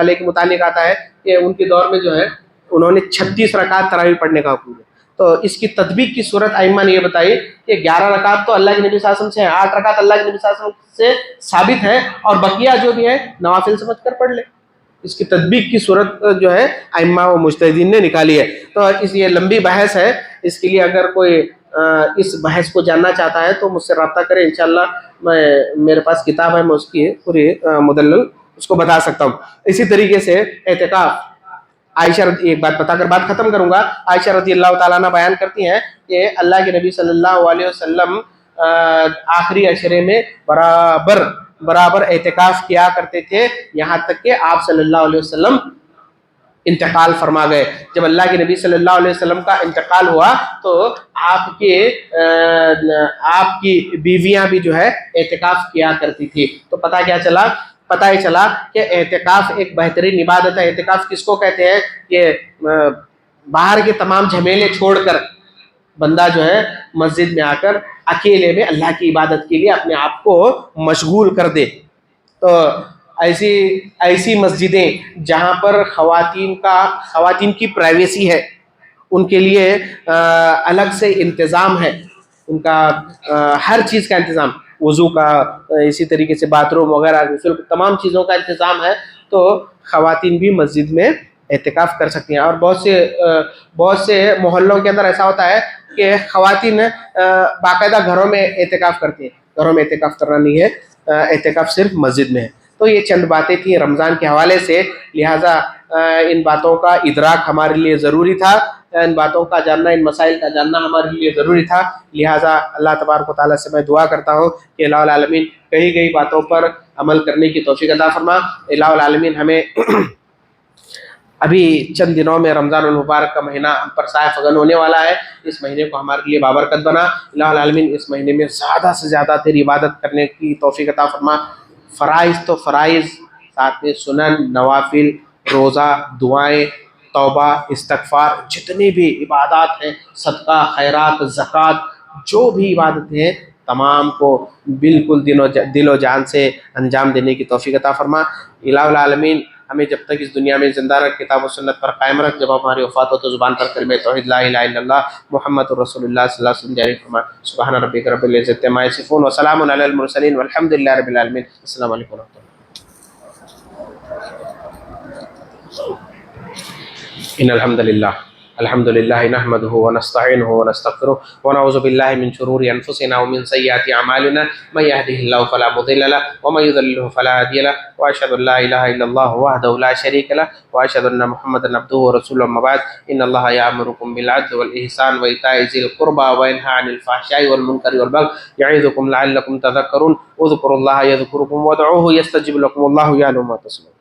علیہ کے متعلق آتا ہے کہ ان کے دور میں جو ہے انہوں نے 36 رکعت تراویح پڑھنے کا حکم دیا. تو اس کی تطبیق کی صورت ائمہ نے یہ بتائی کہ 11 رکعت تو اللہ کے نبی صلی اللہ علیہ وسلم سے ہیں، 8 رکعت اللہ کے نبی صلی اللہ علیہ وسلم سے ثابت ہیں، اور بقیہ جو بھی ہے نوافل سمجھ کر پڑھ لے. اس کی تطبیق کی صورت جو ہے ائمہ و مجتہدین نے نکالی ہے. تو یہ لمبی بحث ہے، اس کے لیے اگر کوئی اس بحث کو جاننا چاہتا ہے تو مجھ سے رابطہ کرے. انشاءاللہ میرے پاس کتاب ہے، میں اس کی پوری مدلل اس کو بتا سکتا ہوں. اسی طریقے سے اعتکاف، عائشہ ایک بات بتا کر بات ختم کروں گا. عائشہ رضی اللہ تعالیٰ عنہ بیان کرتی ہیں کہ اللہ کے نبی صلی اللہ علیہ وسلم آخری عشرے میں برابر اعتکاف کیا کرتے تھے، یہاں تک کہ آپ صلی اللہ علیہ وسلم انتقال فرما گئے. جب اللہ کے نبی صلی اللہ علیہ وسلم کا انتقال ہوا تو آپ کی بیویاں بھی جو ہے اعتکاف کیا کرتی تھی. تو پتہ ہی چلا کہ اعتکاف ایک بہترین عبادت ہے. اعتکاف کس کو کہتے ہیں کہ باہر کے تمام جھمیلے چھوڑ کر بندہ جو ہے مسجد میں آ کر اکیلے میں اللہ کی عبادت کے لیے اپنے آپ کو مشغول کر دے. تو ایسی مسجدیں جہاں پر خواتین کی پرائیویسی ہے، ان کے لیے الگ سے انتظام ہے، ان کا ہر چیز کا انتظام، وضو کا، اسی طریقے سے باتھ روم وغیرہ تمام چیزوں کا انتظام ہے، تو خواتین بھی مسجد میں اعتکاف کر سکتی ہیں. اور بہت سے محلوں کے اندر ایسا ہوتا ہے کہ خواتین باقاعدہ گھروں میں اعتکاف کرتی ہیں. گھروں میں اعتکاف کرنا نہیں ہے، اعتکاف صرف مسجد میں ہے. تو یہ چند باتیں تھیں رمضان کے حوالے سے، لہٰذا ان باتوں کا ادراک ہمارے لیے ضروری تھا. ان باتوں کا جاننا، ان مسائل کا جاننا ہمارے لیے ضروری تھا. لہٰذا اللہ تبارک و تعالیٰ سے میں دعا کرتا ہوں کہ الہ العالمین کہی گئی باتوں پر عمل کرنے کی توفیق عطا فرما. الہ العالمین ہمیں ابھی چند دنوں میں رمضان المبارک کا مہینہ ہم پر سایہ فگن ہونے والا ہے. اس مہینے کو ہمارے لیے بابرکت بنا. الہ العالمین اس مہینے میں زیادہ سے زیادہ تیری عبادت کرنے کی توفیق عطا فرما. فرائض تو فرائض، ساتھ میں سنن، نوافل، روزہ، دعائیں، توبہ، استغفار، جتنی بھی عبادات ہیں، صدقہ، خیرات، زکوٰۃ، جو بھی عبادتیں ہیں تمام کو بالکل دل و جان سے انجام دینے کی توفیق عطا فرما. الہ العالمین ہمیں جب تک اس دنیا میں زندہ رکھ، کتاب و سنت پر قائم رکھ. جب ہماری وفات ہو تو زبان پر کلمہ توحید لا الہ الا اللہ محمد رسول اللہ صلی اللہ علیہ وسلم جاری فرما. سبحان ربک رب العزۃ عما یصفون وسلام علی المرسلین والحمد للہ رب العالمین. السلام علیکم و رحمۃ اللہ. ان الحمد للہ نحمده ونستعینه ونستغفره ونعوذ باللہ من شرور انفسنا ومن سیئات اعمالنا من يهده الله فلا مضل له ومن يضلل فلا هادي له واشهد ان لا اله الا الله وحده لا شريك له واشهد ان محمدا عبده ورسوله. اما بعد ان الله يأمركم بالعدل والاحسان وايتاء ذي القربى وينهى عن الفحشاء والمنكر والبغي يعظكم لعلكم تذكرون. اذكروا الله يذكركم وادعوه يستجب لكم والله يعلم ما تصنعون.